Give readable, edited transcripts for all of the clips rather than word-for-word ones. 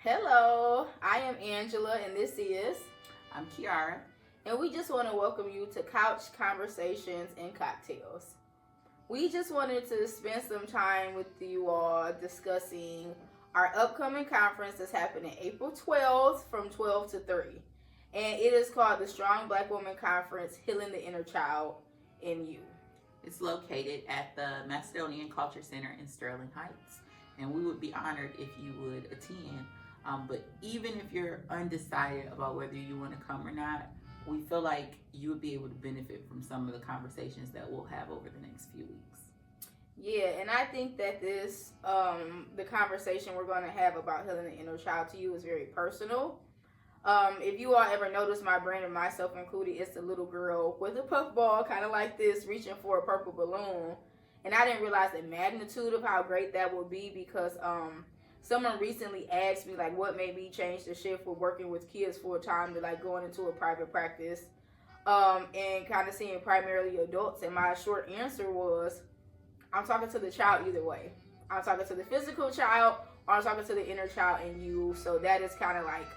Hello, I am Angela, and this is, I'm Kiara. and we just want to welcome you to Couch Conversations and Cocktails. We just wanted to spend some time with you all discussing our upcoming conference that's happening April 12th from 12 to 3. And it is called the Strong Black Woman Conference Healing the Inner Child in You. It's located at the Macedonian Culture Center in Sterling Heights, and we would be honored if you would attend. But even if you're undecided about whether you want to come or not, we feel like you would be able to benefit from some of the conversations that we'll have over the next few weeks. Yeah, and I think that the conversation we're going to have about healing the inner child to you is very personal. If you all ever notice my brand and myself included, it's a little girl with a puffball, kind of like this, reaching for a purple balloon. And I didn't realize the magnitude of how great that would be because someone recently asked me like what made me change the shift for working with kids full time to like going into a private practice and kind of seeing primarily adults. And my short answer was, I'm talking to the child either way. I'm talking to the physical child or I'm talking to the inner child in you. So that is kind of like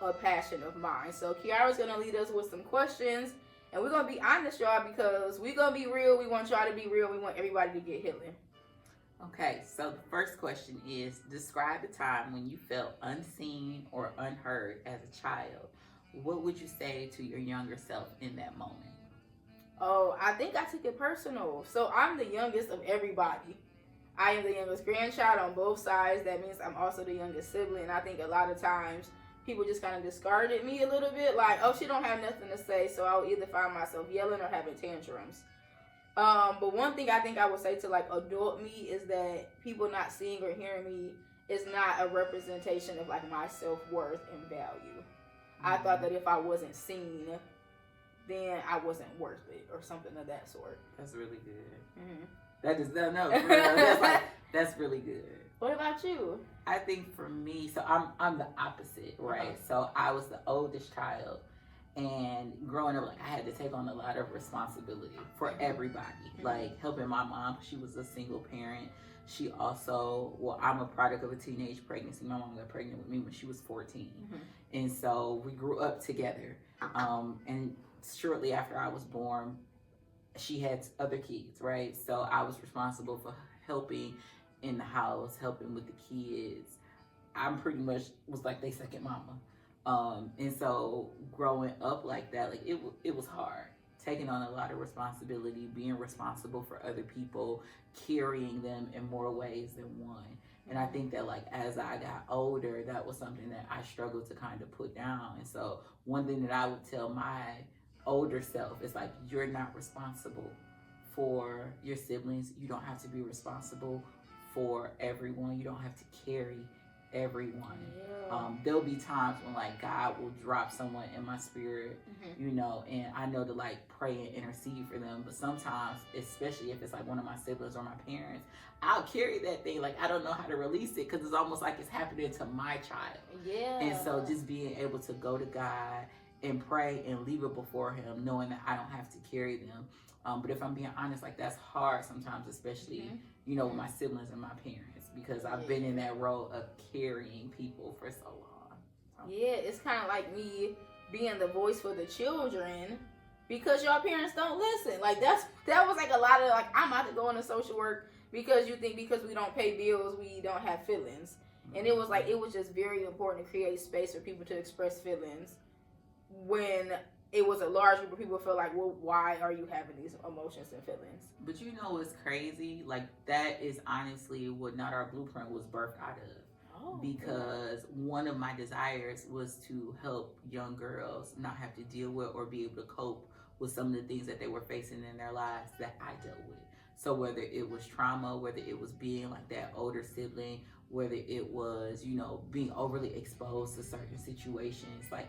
a passion of mine. So Kiara's gonna lead us with some questions, and we're gonna be honest, y'all, because we're gonna be real. We want y'all to be real. We want everybody to get healing. Okay, so the first question is, describe a time when you felt unseen or unheard as a child. What would you say to your younger self in that moment? Oh, I think I took it personal. So I'm the youngest of everybody. I am the youngest grandchild on both sides. That means I'm also the youngest sibling. I think a lot of times people just kind of discarded me a little bit, like, oh, she don't have nothing to say, so I'll either find myself yelling or having tantrums. But one thing I think I would say to like adult me is that people not seeing or hearing me is not a representation of like my self-worth and value. I thought that if I wasn't seen, then I wasn't worth it or something of that sort. That's really good. Mm-hmm. That is no, that's really good. What about you? I think for me, so I'm the opposite, right? Uh-huh. So I was the oldest child, and growing up, like I had to take on a lot of responsibility for everybody, like helping my mom. She was a single parent. She also, well, I'm a product of a teenage pregnancy. My mom got pregnant with me when she was 14, and so we grew up together. And shortly after I was born, she had other kids, right? So I was responsible for helping in the house, helping with the kids. I'm pretty much was like their second mama. And so growing up like that, like it was hard. Taking on a lot of responsibility, being responsible for other people, carrying them in more ways than one. And I think that like as I got older, that was something that I struggled to kind of put down. And so one thing that I would tell my older self is like, you're not responsible for your siblings. You don't have to be responsible for everyone. You don't have to carry everyone. There'll be times when like God will drop someone in my spirit, you know, and I know to like pray and intercede for them. But sometimes, especially if it's like one of my siblings or my parents, I'll carry that thing like I don't know how to release it because it's almost like it's happening to my child. Yeah. And so just being able to go to God and pray and leave it before him, knowing that I don't have to carry them. But if I'm being honest, like that's hard sometimes, especially, you know, with my siblings and my parents, because I've been in that role of carrying people for so long. So. Yeah, it's kind of like me being the voice for the children because your parents don't listen. Like that was like a lot of like, I'm about to go into social work because you think because we don't pay bills, we don't have feelings. And it was like, it was just very important to create space for people to express feelings when it was a large group of people feel like, well, why are you having these emotions and feelings? But you know what's crazy? Like that is honestly what Not Our Blueprint was birthed out of. Because one of my desires was to help young girls not have to deal with or be able to cope with some of the things that they were facing in their lives that I dealt with. So whether it was trauma, whether it was being like that older sibling, whether it was, you know, being overly exposed to certain situations, like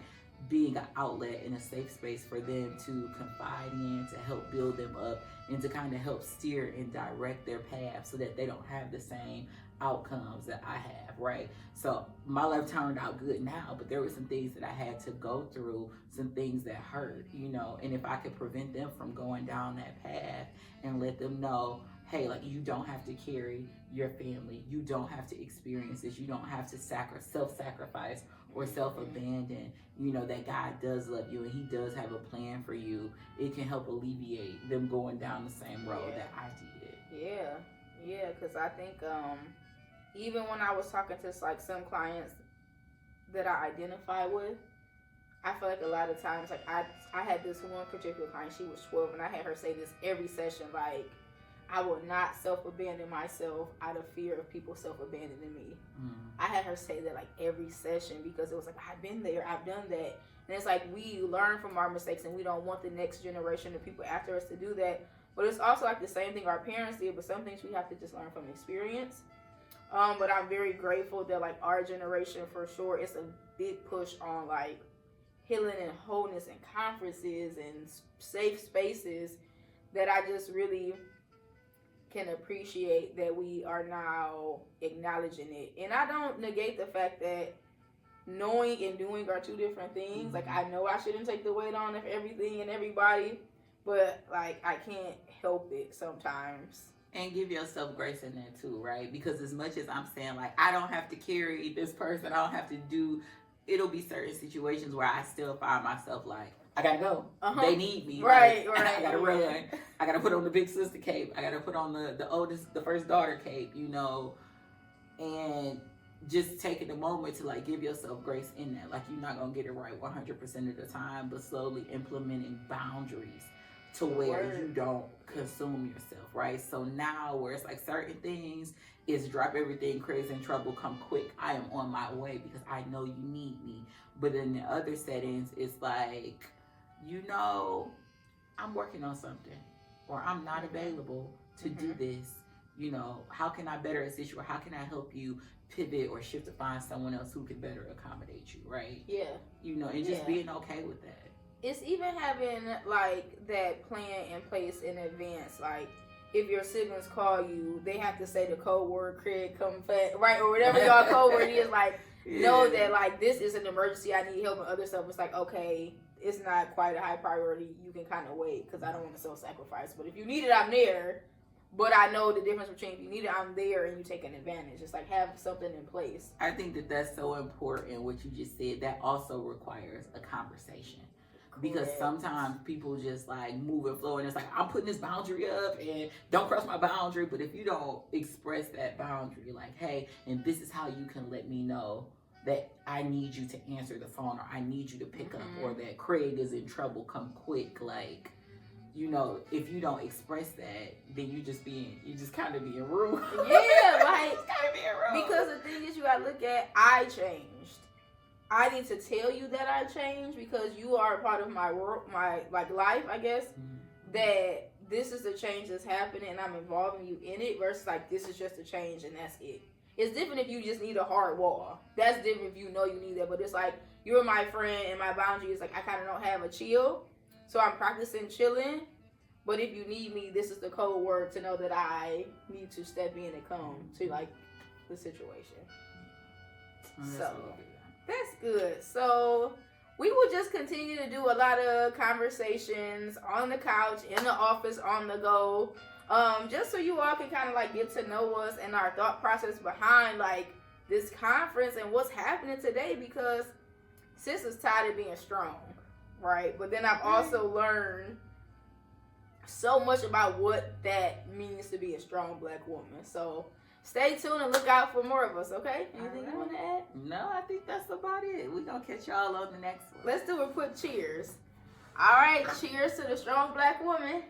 being an outlet and a safe space for them to confide in, to help build them up, and to kind of help steer and direct their path so that they don't have the same outcomes that I have, right? So my life turned out good now, but there were some things that I had to go through, some things that hurt, you know, and if I could prevent them from going down that path and let them know, hey, like, you don't have to carry your family. You don't have to experience this. You don't have to self-sacrifice or self-abandon. You know that God does love you and he does have a plan for you. It can help alleviate them going down the same road that I did. Yeah, because I think even when I was talking to like some clients that I identify with, I feel like a lot of times, like I had this one particular client, she was 12, and I had her say this every session, like, I will not self-abandon myself out of fear of people self-abandoning me. I had her say that like every session because it was like, I've been there, I've done that. And it's like we learn from our mistakes and we don't want the next generation of people after us to do that. But it's also like the same thing our parents did, but some things we have to just learn from experience. But I'm very grateful that like our generation, for sure, it's a big push on like healing and wholeness and conferences and safe spaces that I just really can appreciate that we are now acknowledging it. And I don't negate the fact that knowing and doing are two different things. Like, I know I shouldn't take the weight on of everything and everybody, but like I can't help it sometimes. And give yourself grace in that too, right? Because as much as I'm saying like I don't have to carry this person, I don't have to do, it'll be certain situations where I still find myself like, I gotta go. They need me. Right. I gotta run. I gotta put on the big sister cape. I gotta put on the first daughter cape, you know. And just taking a moment to like give yourself grace in that. Like, you're not gonna get it right 100% of the time, but slowly implementing boundaries to where you don't consume yourself, right? So now where it's like certain things is drop everything, crazy and trouble, come quick. I am on my way because I know you need me. But in the other settings, it's like, you know, I'm working on something, or I'm not available to do this. You know, how can I better assist you, or how can I help you pivot or shift to find someone else who can better accommodate you, right? Yeah. You know, and just being okay with that. It's even having like that plan in place in advance. Like, if your siblings call you, they have to say the code word, Craig, come fast, right? Or whatever y'all code word is. Like, know that like this is an emergency, I need help, and other stuff. It's like, okay, it's not quite a high priority, you can kind of wait because I don't want to self-sacrifice. But if you need it, I'm there. But I know the difference between if you need it, I'm there, and you take an advantage. It's like, have something in place. I think that that's so important, what you just said. That also requires a conversation. Because sometimes people just like move and flow, and it's like, I'm putting this boundary up and don't cross my boundary. But if you don't express that boundary, like, hey, and this is how you can let me know that I need you to answer the phone, or I need you to pick up, or that Craig is in trouble, come quick. Like, you know, if you don't express that, then you just kind of being rude. Yeah, like, kind of being rude. Because the thing is, you gotta look at, I changed. I need to tell you that I changed because you are a part of my world, my like life, I guess. That this is the change that's happening, and I'm involving you in it. Versus like, this is just a change and that's it. It's different if you just need a hard wall. That's different if you know you need that. But it's like, you're my friend, and my boundary is like, I kind of don't have a chill, so I'm practicing chilling. But if you need me, this is the code word to know that I need to step in and come to like the situation. So that's good. So we will just continue to do a lot of conversations on the couch, in the office, on the go. Just so you all can kind of like get to know us and our thought process behind like this conference and what's happening today, because sis is tired of being strong, right? But then I've also learned so much about what that means to be a strong Black woman. So stay tuned and look out for more of us, okay? Anything you want to add? No, I think that's about it. We're going to catch y'all on the next one. Let's do a quick cheers. All right, cheers to the strong Black woman.